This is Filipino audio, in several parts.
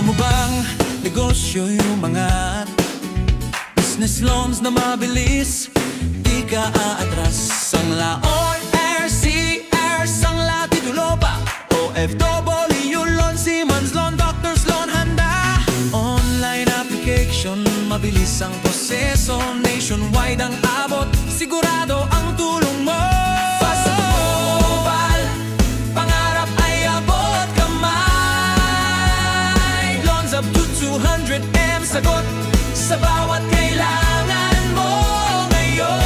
Gusto mo bang negosyo yung mga business loans na mabilis? Di ka aatras. Sangla ORCR, sangla titulo pa, OFW loan, Siemens loan, Doctors loan, handa. Online application, mabilis ang proseso, nationwide ang abot, sigurado ang tulong mo. Fast approval, pangarap ay abot kamay. Loans up to 200M, sagot sa bawat kailangan mo ngayon.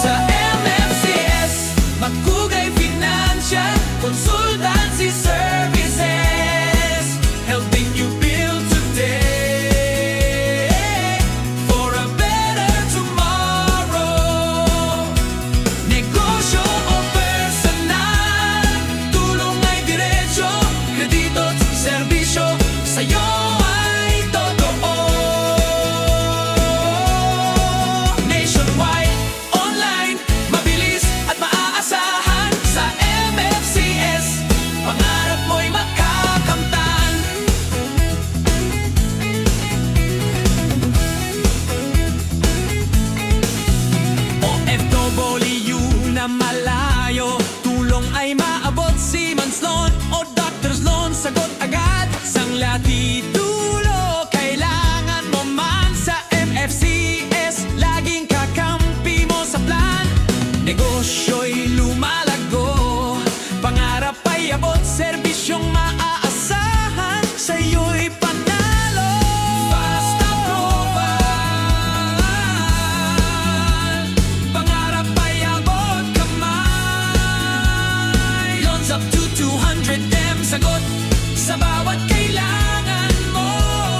Sa MFCS, Magkugay Financial Consultancy Services, helping you build today for a better tomorrow. Negosyo o personal, tulong ay diretso, kredito't serbisyo, sa'yo ay totoo. Nationwide, online, mabilis at maaasahan. Sa MFCS, pangarap mo'y makakamtan. OFW na malayo, tulong ay maabot, Siemens loan o Doctors loan, sagot agad. Sangla titulo, kailangan mo man. Sa MFCS, laging kakampi mo sa plan. Negosyo'y lumalago, pangarap ay abot, serbisyong maaasahan, sa'yo'y panalo. Fast approval, pangarap ay abot kamay. Loans up to 200M, sagot sa bawat kailangan mo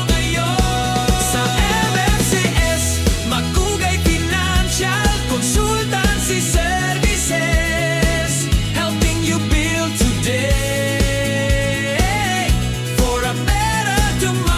ngayon. Sa MFCS, Magkugay Financial Consultancy Services, helping you build today for a better tomorrow.